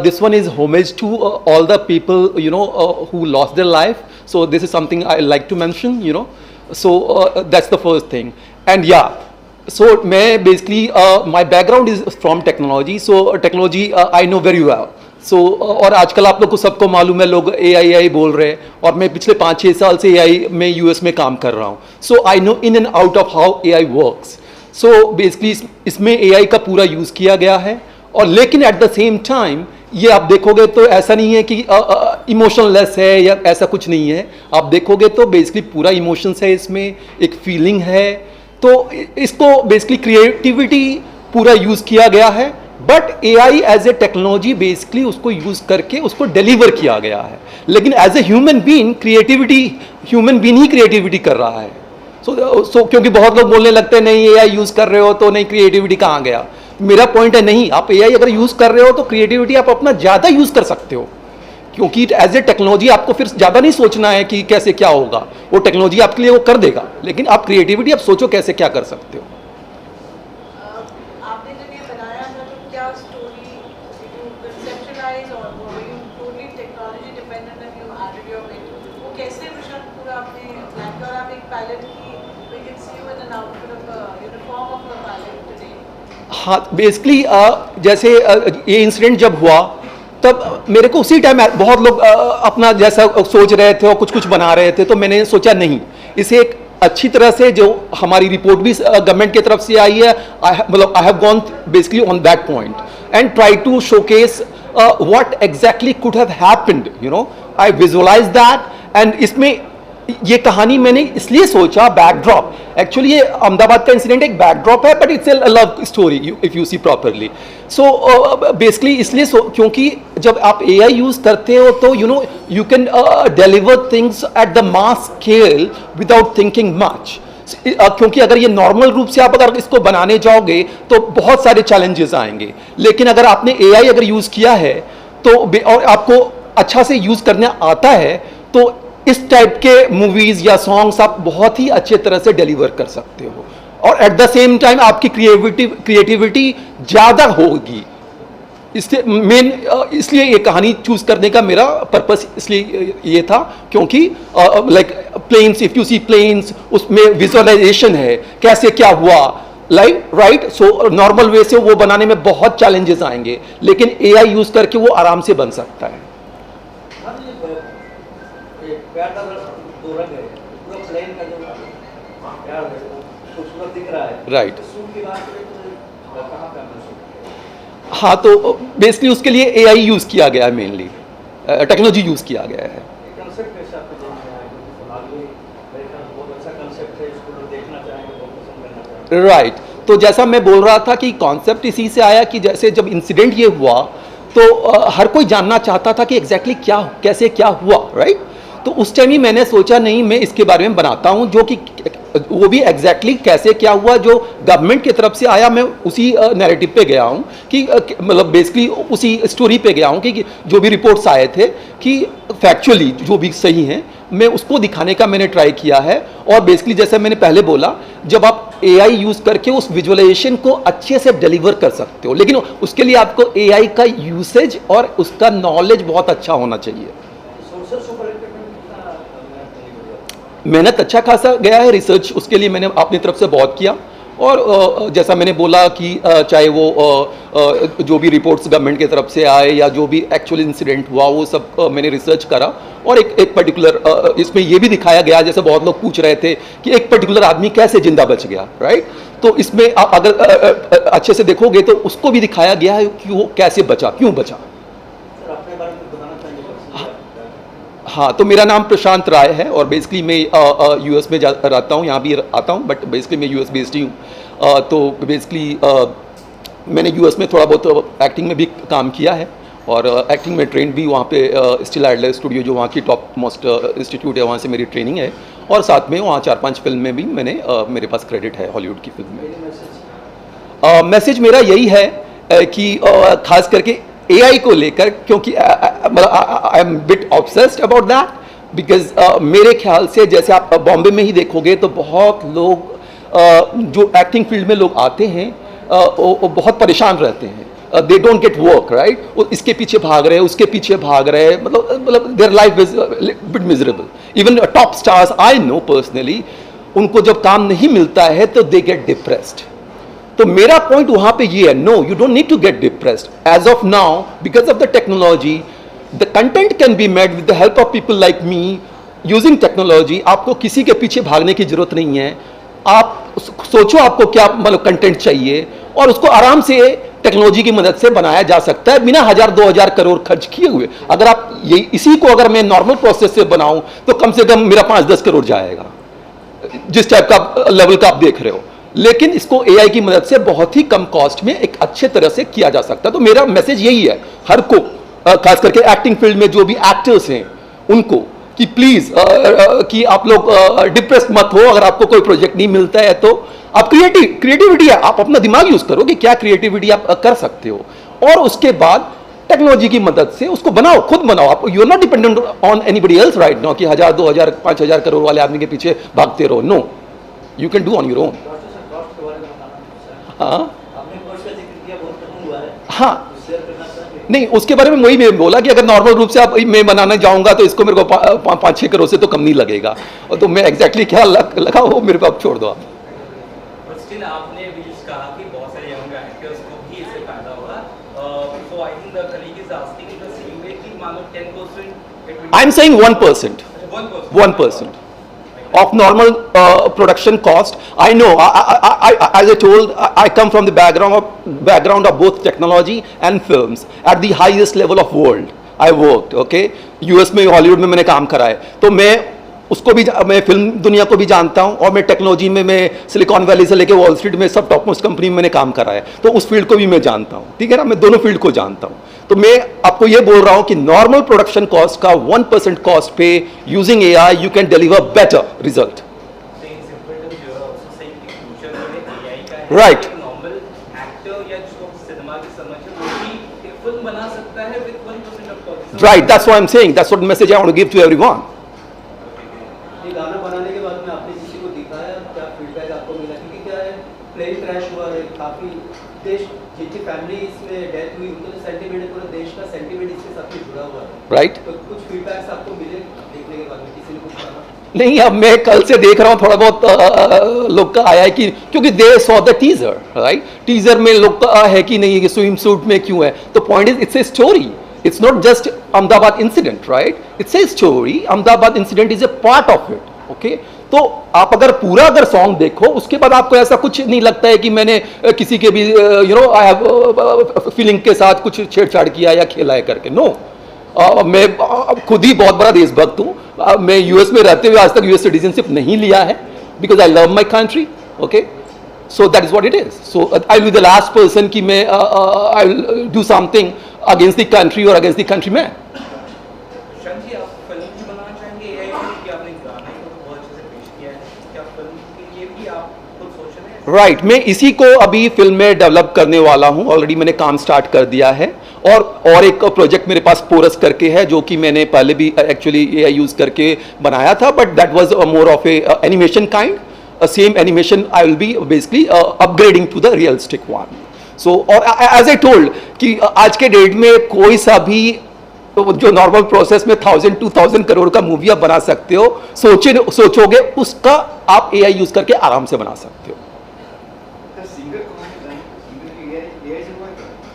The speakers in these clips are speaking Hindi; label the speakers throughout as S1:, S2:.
S1: This one is homage to all the people, who lost their life. So this is something I like to mention, So that's the first thing. And yeah, so मैं basically my background is from technology. So technology I know very well. So और आजकल आप लोग को सबको मालूम है, लोग AI बोल रहे हैं, और मैं पिछले 5-6 साल से AI में US में काम कर रहा हूँ. So I know in and out of how AI works. So basically इसमें AI का पूरा यूज़ किया गया है. और लेकिन एट द सेम टाइम ये आप देखोगे तो ऐसा नहीं है कि इमोशनलेस है या ऐसा कुछ नहीं है. आप देखोगे तो बेसिकली पूरा इमोशंस है, इसमें एक फीलिंग है. तो इसको बेसिकली क्रिएटिविटी पूरा यूज़ किया गया है, but AI as a technology basically उसको यूज़ करके उसको डिलीवर किया गया है. लेकिन as a human being creativity, human being ही क्रिएटिविटी कर रहा है. सो क्योंकि बहुत लोग बोलने लगते हैं नहीं एआई यूज़ कर रहे हो तो नहीं, क्रिएटिविटी कहाँ गया. मेरा पॉइंट है नहीं, आप एआई अगर यूज़ कर रहे हो तो क्रिएटिविटी आप अपना ज़्यादा यूज़ कर सकते हो, क्योंकि एज ए टेक्नोलॉजी आपको फिर ज़्यादा नहीं सोचना है कि कैसे क्या होगा. वो टेक्नोलॉजी आपके लिए वो कर देगा, लेकिन आप क्रिएटिविटी आप सोचो कैसे क्या कर सकते हो.
S2: आपने जब ये बनाया था तो क्या स्टोरी कंसेप्चुअलाइज और totally technology dependent and you added your will, वो कैसे विजन पूरा आपने प्लान किया. और आप एक पायलट की we can see you in an outfit of uniform of a pilot today.
S1: हाँ, बेसिकली जैसे ये इंसिडेंट जब हुआ तब मेरे को उसी टाइम बहुत लोग अपना जैसा सोच रहे थे और कुछ कुछ बना रहे थे. तो मैंने सोचा नहीं, इसे एक अच्छी तरह से जो हमारी रिपोर्ट भी गवर्नमेंट की तरफ से आई है, मतलब I have gone basically on that point and try to showcase what exactly could have happened. I visualise that. And इसमें ये कहानी मैंने इसलिए सोचा, बैकड्रॉप एक्चुअली ये अहमदाबाद का इंसिडेंट एक बैकड्रॉप है, but it's a love story if you see properly. So basically इसलिए क्योंकि जब आप एआई यूज करते हो तो you can deliver things at the mass scale without thinking much. क्योंकि अगर ये नॉर्मल रूप से आप अगर इसको बनाने जाओगे तो बहुत सारे चैलेंजेस आएंगे. लेकिन अगर आपने एआई अगर यूज किया है तो और आपको अच्छा से यूज करने आता है तो इस टाइप के मूवीज या सॉन्ग्स आप बहुत ही अच्छे तरह से डिलीवर कर सकते हो, और एट द सेम टाइम आपकी क्रिएटिविटी ज़्यादा होगी. इसलिए ये कहानी चूज करने का मेरा पर्पस इसलिए ये था क्योंकि like planes, if you see planes, उसमें विजुअलाइजेशन है कैसे क्या हुआ, राइट. सो नॉर्मल वे से वो बनाने में बहुत चैलेंजेस आएंगे, लेकिन एआई यूज करके वो आराम से बन सकता है. राइट. हाँ, तो बेसिकली उसके लिए एआई यूज किया गया है, मेनली टेक्नोलॉजी यूज किया गया है. राइट. तो जैसा मैं बोल रहा था कि कॉन्सेप्ट इसी से आया कि जैसे जब इंसिडेंट ये हुआ तो हर कोई जानना चाहता था कि एग्जैक्टली कैसे क्या हुआ, राइट. तो उस टाइम ही मैंने सोचा नहीं, मैं इसके बारे में बनाता हूँ, जो कि वो भी एग्जैक्टली कैसे क्या हुआ जो गवर्नमेंट की तरफ से आया. मैं उसी नैरेटिव पे गया हूँ कि मतलब बेसिकली उसी स्टोरी पे गया हूँ कि जो भी रिपोर्ट्स आए थे कि फैक्चुअली जो भी सही हैं, मैं उसको दिखाने का मैंने ट्राई किया है. और बेसिकली जैसे मैंने पहले बोला, जब आप एआई यूज़ करके उस विजुअलाइजेशन को अच्छे से डिलीवर कर सकते हो, लेकिन उसके लिए आपको एआई का यूसेज और उसका नॉलेज बहुत अच्छा होना चाहिए. मेहनत अच्छा खासा गया है, रिसर्च उसके लिए मैंने अपनी तरफ से बहुत किया. और जैसा मैंने बोला कि चाहे वो जो भी रिपोर्ट्स गवर्नमेंट की तरफ से आए या जो भी एक्चुअल इंसिडेंट हुआ वो सब मैंने रिसर्च करा. और एक पर्टिकुलर इसमें ये भी दिखाया गया, जैसे बहुत लोग पूछ रहे थे कि एक पर्टिकुलर आदमी कैसे जिंदा बच गया, राइट. तो इसमें आप अगर अच्छे से देखोगे तो उसको भी दिखाया गया है कि वो कैसे बचा, क्यों बचा. हाँ, तो मेरा नाम प्रशांत राय है और बेसिकली मैं यूएस में रहता हूँ, यहाँ भी आता हूँ, बट बेसिकली मैं यूएस बेस्ड ही हूँ. तो बेसिकली मैंने यूएस में थोड़ा बहुत एक्टिंग में भी काम किया है और एक्टिंग में ट्रेन भी वहाँ पे स्टिल एडलर स्टूडियो जो वहाँ की टॉप मोस्ट इंस्टीट्यूट है, वहाँ से मेरी ट्रेनिंग है. और साथ में वहाँ 4-5 फिल्म में भी मेरे पास क्रेडिट है हॉलीवुड की फिल्म में. मैसेज मेरा यही है कि खास करके एआई को लेकर, क्योंकि I am bit obsessed about that, because मेरे ख्याल से जैसे आप बॉम्बे में ही देखोगे तो बहुत लोग जो एक्टिंग फील्ड में लोग आते हैं वो बहुत परेशान रहते हैं, they don't get work, right? वो इसके पीछे भाग रहे हैं, उसके पीछे भाग रहे हैं, मतलब their life is bit miserable. Even top stars I know personally, उनको जब काम नहीं मिलता है तो दे गेट डिप्रेस्ड। तो मेरा पॉइंट वहां पे ये है, no you don't need to get depressed. As of now, because of the technology, the content can be made with the help of people like me using technology. आपको किसी के पीछे भागने की जरूरत नहीं है। आप सोचो आपको क्या मतलब कंटेंट चाहिए, और उसको आराम से टेक्नोलॉजी की मदद से बनाया जा सकता है बिना 1000-2000 करोड़ खर्च किए हुए। अगर आप ये इसी को अगर मैं नॉर्मल प्रोसेस से बनाऊं तो कम से कम मेरा 5-10 करोड़ जाएगा, जिस टाइप का लेवल का आप देख रहे हो। लेकिन इसको एआई की मदद से बहुत ही कम कॉस्ट में एक अच्छे तरह से किया जा सकता है। तो मेरा मैसेज यही है हर को, खास करके एक्टिंग फील्ड में जो भी एक्टर्स हैं उनको, कि प्लीज कि आप लोग डिप्रेस मत हो। अगर आपको कोई प्रोजेक्ट नहीं मिलता है तो आप क्रिएटिविटी है, आप अपना दिमाग यूज करो कि क्या क्रिएटिविटी आप कर सकते हो, और उसके बाद टेक्नोलॉजी की मदद से उसको बनाओ, खुद बनाओ। आप you are not dependent on anybody else right now कि 1000, 2000, 5000 करोड़ वाले आदमी के पीछे भागते रहो। No, you can do on your own. हाँ, नहीं, उसके बारे में वही मैं बोला कि अगर नॉर्मल रूप से आप मैं बनाना चाहूंगा तो इसको मेरे को 5-6 करोड़ से तो कम नहीं लगेगा। और तो मैं एग्जैक्टली क्या लगा वो मेरे को आप छोड़ दो आप।
S3: स्टिल आपने भी कहा कि बहुत सारे यंग एक्टर्स को भी इससे फायदा होगा। So I think the colleague is asking the same way कि मान लो 10%
S1: I am saying 1%, 1% of normal production cost. I know, as I told, I come from the background of both technology and films at the highest level of world. I worked, okay? US में, हॉलीवुड में मैंने काम करा है, तो मैं उसको भी, मैं फिल्म दुनिया को भी जानता हूँ, और मैं टेक्नोलॉजी में, मैं सिलिकॉन वैली से लेकर वॉल स्ट्रीट में सब टॉप मोस्ट कंपनी में मैंने काम करा है, तो उस फील्ड को भी मैं जानता हूँ, ठीक है ना? मैं दोनों फील्ड को जानता हूँ। तो मैं आपको ये बोल रहा हूँ कि नॉर्मल प्रोडक्शन कॉस्ट का 1% कॉस्ट पे using AI you can deliver better result. Right, right, that's what I am saying, that's what message I want to give to everyone.
S4: ये गाना बनाने के बाद में आपने किसी को दिखाया, क्या फीडबैक आपको मिला? क्योंकि क्या है, प्लेन क्रैश हुआ है, काफी देश जिनकी फैमिली इसमें डेथ हुई उनका जो सेंटीमेंट है, पूरा देश का सेंटीमेंट इसके साथ में जुड़ा हुआ है।
S1: राइट,
S4: तो कुछ फीडबैक्स आपको मिले देखने के बाद में, किसी ने कुछ कहा?
S1: नहीं, अब मैं कल से देख रहा हूँ थोड़ा बहुत लोग का आया है कि, क्योंकि they saw the teaser, right? Teaser में लोग का है कि नहीं, ये स्विम सूट में क्यों है? तो point is, it's a story, it's not just Ahmedabad incident, right? It's a story, Ahmedabad incident is a part of it, okay? तो आप अगर सॉन्ग देखो, उसके बाद आपको ऐसा कुछ नहीं लगता है कि मैंने किसी के भी आई हैव फीलिंग के साथ कुछ छेड़छाड़ किया या खेला है करके। नो, मैं खुद ही बहुत बड़ा देशभक्त हूँ। मैं यूएस में रहते हुए आज तक यूएस सिटीजनशिप नहीं लिया है, because I love my country, okay? So that is what it is. So I will be the last person कि मैं I will do something against the country और against the country man. Right, मैं इसी को अभी फिल्म में डेवलप करने वाला हूं। ऑलरेडी मैंने काम स्टार्ट कर दिया है, और एक प्रोजेक्ट मेरे पास पोरस करके है, जो कि मैंने पहले भी एक्चुअली एआई यूज करके बनाया था, but that was more of a animation kind. Same animation I will be basically upgrading to the realistic one. So, और एज आई टोल्ड कि आज के डेट में कोई सा भी जो नॉर्मल प्रोसेस में 1000-2000 करोड़ का मूवी आप बना सकते हो, सोचोगे उसका आप एआई यूज करके आराम से बना सकते हो।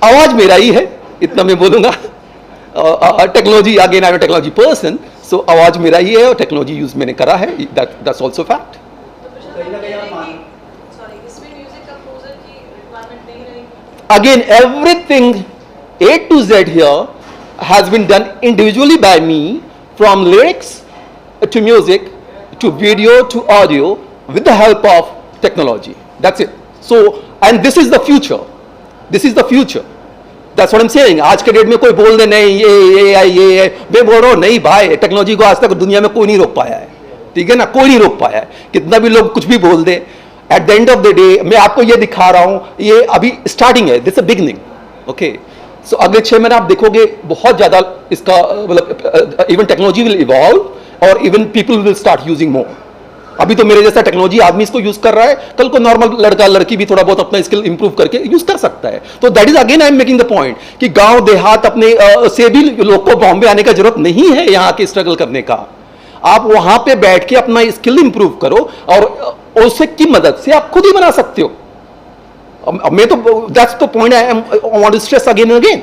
S1: आवाज मेरा ही है, इतना मैं बोलूंगा। Technology, again I am technology person, so आवाज मेरा ही है और टेक्नोलॉजी यूज मैंने करा है, that's also fact. Again, everything A to Z here has been done individually by me, from lyrics to music to video to audio, with the help of technology. That's it. So, and this is the future. This is the future. That's what I'm saying. आज के डेट में कोई बोल दे नहीं ये मैं बोल रहा हूँ नहीं भाई, टेक्नोलॉजी को आज तक दुनिया में कोई नहीं रोक पाया है, ठीक है ना? कोई नहीं रोक पाया है, कितना भी लोग कुछ भी बोल दे। At the end of the day मैं आपको ये दिखा रहा हूँ, ये अभी स्टार्टिंग है, दिस अ बिगनिंग, ओके? सो अगले 6 महीने आप देखोगे बहुत ज्यादा इसका मतलब इवन टेक्नोलॉजी विल इवॉल्व और even people will start using more. अभी तो मेरे जैसा टेक्नोलॉजी आदमी इसको यूज कर रहा है, कल को नॉर्मल लड़का लड़की भी थोड़ा बहुत अपना स्किल इंप्रूव करके यूज कर सकता है. तो that is again I am making the point कि गांव देहात अपने से भी लोग को बॉम्बे आने का जरूरत नहीं है यहाँ के स्ट्रगल करने का. आप वहां पे बैठ के अपना स्किल इंप्रूव करो और उससे की मदद से आप खुद ही बना सकते हो. मैं तो that's the point I am want to stress again and again.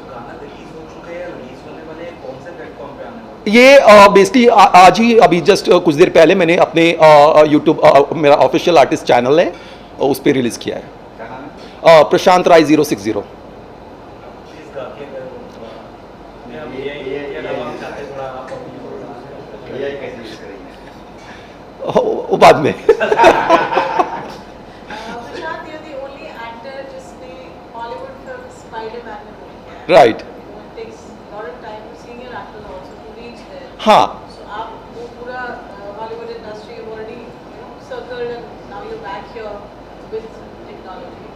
S3: गाना रिलीज हो चुका है या रिलीज होने वाले हैं? कौन से प्लेटफॉर्म पे आने वाला है?
S1: ये बेसिकली आज ही अभी जस्ट कुछ देर पहले मैंने अपने यूट्यूब मेरा ऑफिशियल आर्टिस्ट चैनल है उस पर रिलीज किया है.
S3: क्या नाम है?
S1: प्रशांत राय 060.
S3: प्लीज गा के मैं अब ये गाना हम चाहते हैं थोड़ा आप अपनी
S5: ये कैसे यूज करेंगे?
S1: वो बाद में.
S2: Prashant you are the only actor जिसने हॉलीवुड फिल्म स्पाइडरमैन में रोल किया है.
S1: Right.
S2: It takes a lot of time for senior actors also to reach there.
S1: हाँ.
S2: So आप वो पूरा Hollywood industry you've already circled and now you're back here with technology.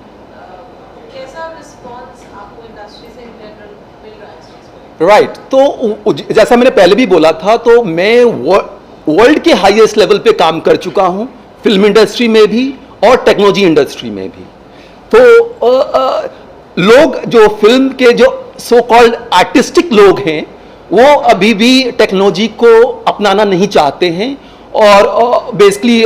S2: कैसा रिस्पॉन्स आपको इंडस्ट्री से इन जनरल मिल रहा है इस चीज़ को?
S1: राइट. तो जैसा मैंने पहले भी बोला था, तो मैं वर्ल्ड के हाईएस्ट लेवल पे काम कर चुका हूं, फिल्म इंडस्ट्री में भी और टेक्नोलॉजी इंडस्ट्री में भी. तो लोग जो फिल्म के जो सो कॉल्ड आर्टिस्टिक लोग हैं वो अभी भी टेक्नोलॉजी को अपनाना नहीं चाहते हैं और basically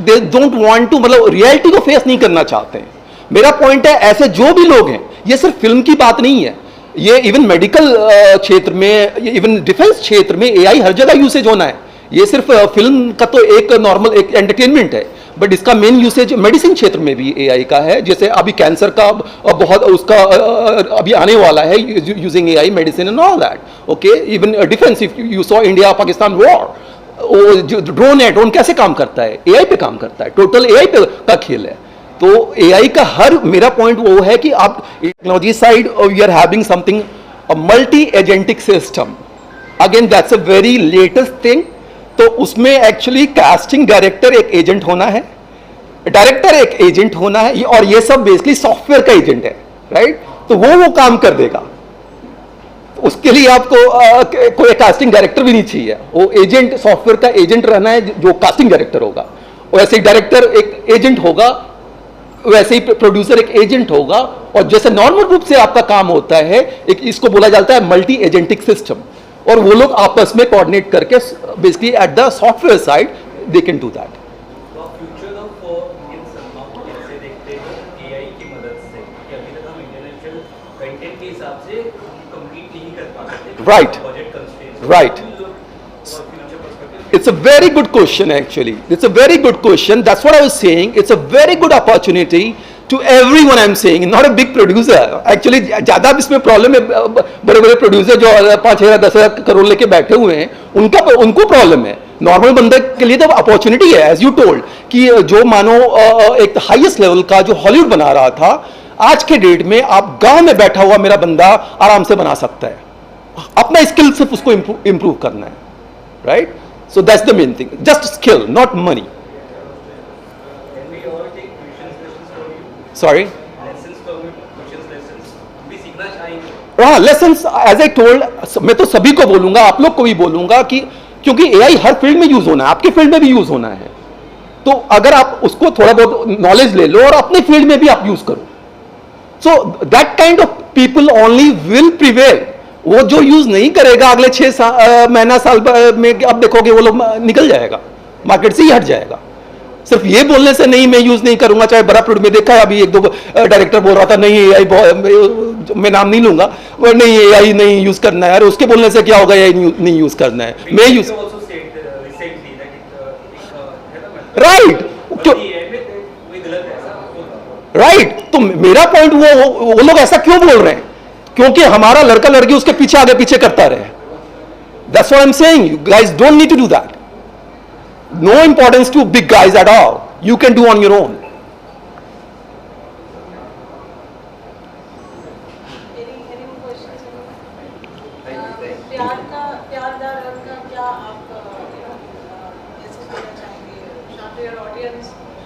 S1: they don't want to, मतलब रियलिटी को फेस नहीं करना चाहते हैं. मेरा पॉइंट है ऐसे जो भी लोग हैं, ये सिर्फ फिल्म की बात नहीं है, ये इवन मेडिकल क्षेत्र में, इवन डिफेंस क्षेत्र में एआई हर जगह यूसेज होना है. ये सिर्फ फिल्म का तो एक नॉर्मल एक एंटरटेनमेंट है, बट इसका मेन यूसेज मेडिसिन क्षेत्र में भी एआई का है. जैसे अभी कैंसर का बहुत उसका अभी आने वाला है using AI medicine and all that. Okay, even defence, if you saw India Pakistan war, वो जो ड्रोन है, ड्रोन कैसे काम करता है? एआई पे काम करता है, टोटल एआई पे का खेल है. तो एआई का हर, मेरा पॉइंट वो है कि आप technology side we are having something a multi agentic system. Again that's a very latest thing. तो उसमें एक्चुअली कास्टिंग डायरेक्टर एक एजेंट होना है, डायरेक्टर एक एजेंट होना है, और ये सब बेसिकली सॉफ्टवेयर का एजेंट है. राइट. तो वो काम कर देगा. उसके लिए आपको कोई कास्टिंग डायरेक्टर भी नहीं चाहिए. वो एजेंट, सॉफ्टवेयर का एजेंट रहना है जो कास्टिंग डायरेक्टर होगा. वैसे ही डायरेक्टर एक एजेंट होगा, वैसे ही प्रोड्यूसर एक एजेंट होगा. और जैसे नॉर्मल रूप से आपका काम होता है, एक इसको बोला जाता है मल्टी एजेंटिक सिस्टम. और वो लोग आपस में कोऑर्डिनेट करके basically at the software side they can do that.
S3: तो फ्यूचर ऑफ इंडियन सिनेमा को कैसे देखते हैं एआई की मदद से? कि अभी तक हम इंटरनेशनल कंटेंट के हिसाब से कंप्लीट नहीं कर पाते थे.
S1: Right.
S3: Budget constraints.
S1: Right.
S3: और future perspective.
S1: It's a very good question actually. It's a very good question. That's what I was saying. It's a very good opportunity to everyone I'm saying, not a big producer. Actually ज़्यादा इसमें प्रॉब्लम है बड़े बड़े प्रोड्यूसर जो 5,000 10,000 करोड़ लेके बैठे हुए हैं, उनको प्रॉब्लम है. नॉर्मल बंदे के लिए तो अपॉर्चुनिटी है, एज यू टोल्ड, कि जो मानो एक हाईएस्ट लेवल का जो हॉलीवुड बना रहा था, आज के डेट में आप गांव में बैठा हुआ मेरा बंदा आराम से बना सकता है. अपना स्किल सिर्फ उसको इंप्रूव करना है. Right. So that's the main thing. Just skill, not money.
S3: Can we all take tuition lessons from you?
S1: Sorry.
S3: Lessons from you, tuition lessons. भी सीखना चाहेंगे.
S1: हाँ, lessons as I told, मैं तो सभी को बोलूंगा, आप लोग को भी बोलूंगा कि क्योंकि एआई हर फील्ड में यूज होना है, आपके फील्ड में भी यूज होना है. तो अगर आप उसको थोड़ा बहुत नॉलेज ले लो और अपने फील्ड में भी आप यूज करो, so that kind of people only will prevail. वो जो यूज नहीं करेगा अगले 6 महीना साल में, अब देखोगे वो लोग निकल जाएगा, मार्केट से ही हट जाएगा. सिर्फ ये बोलने से नहीं मैं यूज नहीं करूंगा. चाहे बड़ा प्रोडक्ट में देखा है, अभी एक दो डायरेक्टर बोल रहा था नहीं एआई, मैं नाम नहीं लूंगा, वो नहीं एआई नहीं यूज करना है. अरे उसके बोलने से क्या होगा, एआई नहीं यूज करना है, मैं use.
S3: also said recently that it
S1: right. क्यों?
S3: वही गलत है ऐसा.
S1: राइट. तो मेरा पॉइंट वो लोग ऐसा क्यों बोल रहे हैं? क्योंकि हमारा लड़का लड़की उसके पीछे आगे पीछे करता रहे. That's what I am saying. You guys don't need to do that. No importance to big guys at all. You can do on your own.
S2: Any more questions? प्यारदार रंग का क्या आप मैसेज देना चाहेंगे शाम to your audience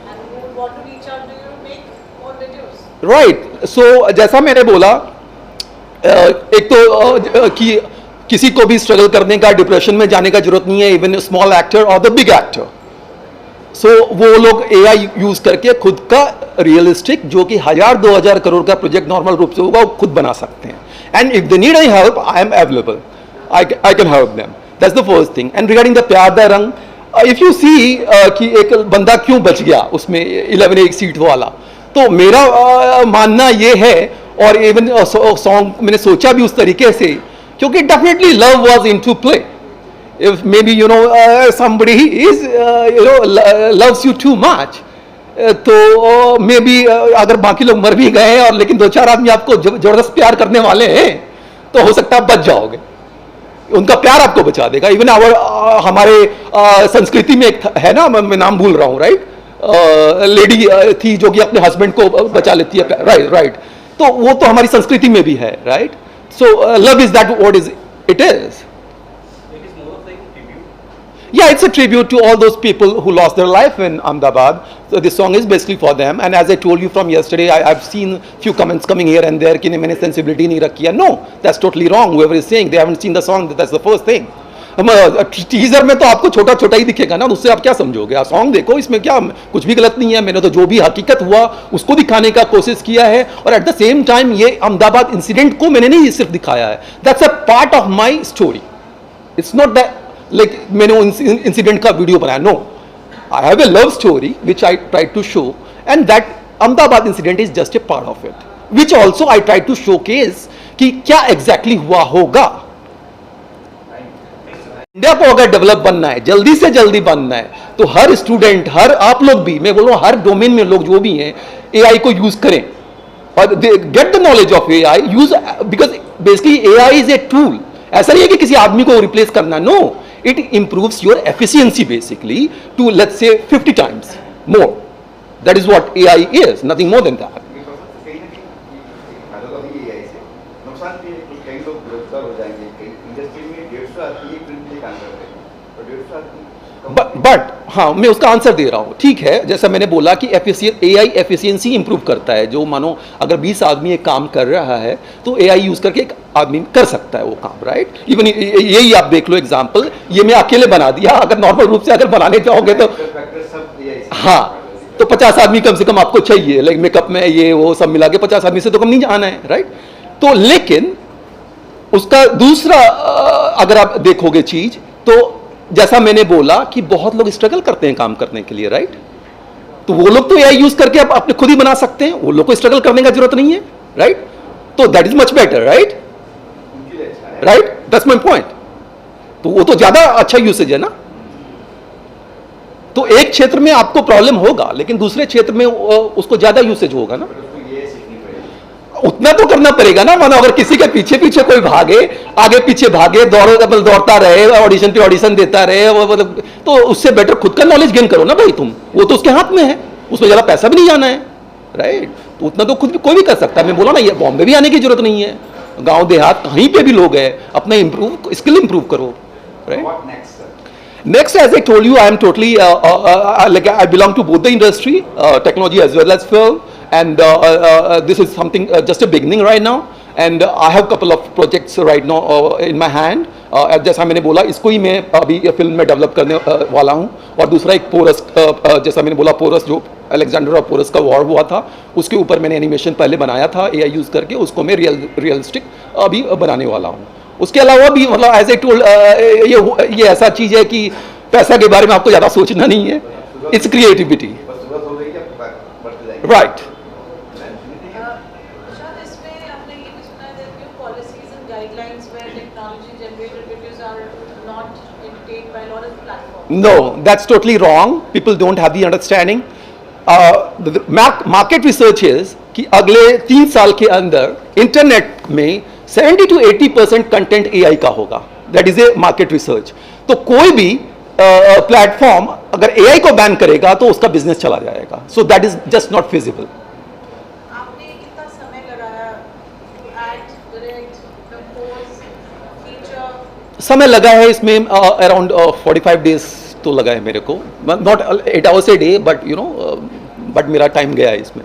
S2: and who want to reach out to you to make more videos?
S1: Right. So जैसा मैंने बोला, एक तो कि किसी को भी स्ट्रगल करने का, डिप्रेशन में जाने का जरूरत नहीं है, इवन स्मॉल एक्टर और द बिग एक्टर। सो वो लोग एआई यूज करके खुद का रियलिस्टिक, जो कि 1000-2000 करोड़ का प्रोजेक्ट नॉर्मल रूप से होगा, वो खुद बना सकते हैं। And if they need any help, I am available, I can help them. That's the first thing. And regarding the प्यार दा रंग, इफ यू सी कि एक बंदा क्यों बच गया उसमें 11 एक सीट वाला, तो मेरा मानना ये है, और इवन सॉन्ग मैंने सोचा भी उस तरीके से, क्योंकि definitely love was into play. If maybe somebody is loves you too much, तो मे बी अगर बाकी लोग मर भी गए हैं और लेकिन 2-4 आदमी आपको जबरदस्त प्यार करने वाले हैं, तो हो सकता है आप बच जाओगे, उनका प्यार आपको बचा देगा। इवन हमारे संस्कृति में एक है ना, मैं नाम भूल रहा हूँ, राइट, लेडी थी जो कि अपने हस्बैंड को बचा लेती है, राइट, तो वो तो हमारी संस्कृति में भी है, right. So love is that what is it is. Yeah, it's a tribute to all those people who lost their life in Ahmedabad. So this song is basically for them. And as I told you from yesterday, I've seen few comments coming here and there कि मैंने sensibility नहीं रखी है. No, that's totally wrong. Whoever is saying they haven't seen the song, that's the first thing. Teaser में तो आपको छोटा छोटा ही दिखेगा ना, उससे आप क्या समझोगे? आप सॉन्ग देखो, इसमें क्या कुछ भी गलत नहीं है। मैंने तो जो भी हकीकत हुआ उसको दिखाने का कोशिश किया है, और एट द सेम टाइम ये अहमदाबाद इंसिडेंट को मैंने नहीं सिर्फ दिखाया है। That's a part of my story. It's not that like मैंने इंसिडेंट का वीडियो बनाया, no, I have a love story which I try to show, and that Ahmedabad incident is just a part of it, which also I try to showcase कि क्या एग्जैक्टली हुआ होगा। इंडिया को अगर डेवलप बनना है, जल्दी से जल्दी बनना है, तो हर स्टूडेंट, हर आप लोग भी, मैं बोल रहा हूं हर डोमेन में लोग जो भी हैं, एआई को यूज करें और get the knowledge of AI, use, because basically AI is a tool. ऐसा नहीं है कि किसी आदमी को रिप्लेस करना, no, it improves your efficiency basically to, let's say, 50 times more. That is what AI is, nothing more than that.
S5: कहीं ना कहीं फायदा तो भी AI से, नुकसान भी है कि कई लोग बेरोजगार हो जाएंगे। कई इंडस्ट्री में 150 आदमी एक फिल्म के लिए काम कर रहे हैं, और 150 आदमी
S1: बट हाँ, मैं उसका आंसर दे रहा हूँ, ठीक है। जैसा मैंने बोला कि एआई एफिशिएंसी इंप्रूव करता है। जो मानो अगर 20 आदमी एक काम कर रहा है, तो एआई यूज करके एक आदमी कर सकता है वो काम, राइट। इवन यही आप देख लो एग्जांपल, ये मैं अकेले बना दिया, अगर नॉर्मल रूप से अगर बनाने जाओगे तो हाँ, तो 50 आदमी कम से कम आपको चाहिए, लाइक मेकअप में ये वो सब मिला के 50 आदमी से तो कम नहीं आना है, राइट। तो लेकिन उसका दूसरा अगर आप देखोगे चीज, तो जैसा मैंने बोला कि बहुत लोग स्ट्रगल करते हैं काम करने के लिए, राइट। तो वो लोग तो एआई यूज करके आप अपने खुद ही बना सकते हैं, वो लोग को स्ट्रगल करने का जरूरत नहीं है, राइट। तो that is much better, right, right, that's my point. तो वो तो ज्यादा अच्छा यूसेज है ना। तो एक क्षेत्र में आपको प्रॉब्लम होगा, लेकिन दूसरे क्षेत्र में उसको ज्यादा यूसेज होगा ना। उतना तो करना पड़ेगा ना, मानो अगर किसी के पीछे पीछे कोई भागे, आगे पीछे भागे, दौड़ता रहे, ऑडिशन पे ऑडिशन देता रहे, मतलब तो उससे बेटर खुद का नॉलेज गेन करो ना भाई तुम। वो तो उसके हाथ में है, उसमें ज्यादा पैसा भी नहीं जाना है, राइट। तो उतना तो खुद भी कोई भी कर सकता है। मैं बोला ना, ये बॉम्बे भी आने की जरूरत नहीं है, गांव देहात कहीं पे भी लोग हैं, अपना इंप्रूव स्किल इंप्रूव करो, right. Next, as I told you, I am totally like I belong to both the industry, technology as well as film, and this is something just a beginning right now, and I have couple of projects right now in my hand. जैसा मैंने बोला, इसको ही मैं अभी फिल्म में डेवलप करने वाला हूँ। और दूसरा एक पोरस, जैसा मैंने बोला, पोरस जो अलेक्जेंडर और पोरस का वॉर हुआ था, उसके ऊपर मैंने एनिमेशन पहले बनाया था एआई यूज करके, उसको मैं रियलिस्टिक अभी बनाने वाला हूँ। उसके अलावा भी मतलब एज ए टूल, ये ऐसा चीज है कि पैसा के बारे में आपको ज्यादा सोचना नहीं है, इट्स क्रिएटिविटी, राइट।
S2: इसमें आपने ये भी सुना है that new policies and guidelines where technology generated videos are not entertained by a lot of platforms.
S1: No, that's totally wrong. People don't have the understanding. The market research is कि अगले 3 साल के अंदर इंटरनेट में 70 to 80% कंटेंट एआई का होगा। That is a market research. तो कोई भी प्लेटफॉर्म अगर एआई को बैन करेगा तो उसका बिजनेस चला जाएगा। सो that is just not feasible.
S2: आपने कितना समय लगाया to act, direct, compose, feature?
S1: समय लगा है इसमें अराउंड 45 डेज तो लगा है मेरे को, not 8 hours a day, but but मेरा टाइम गया है इसमें।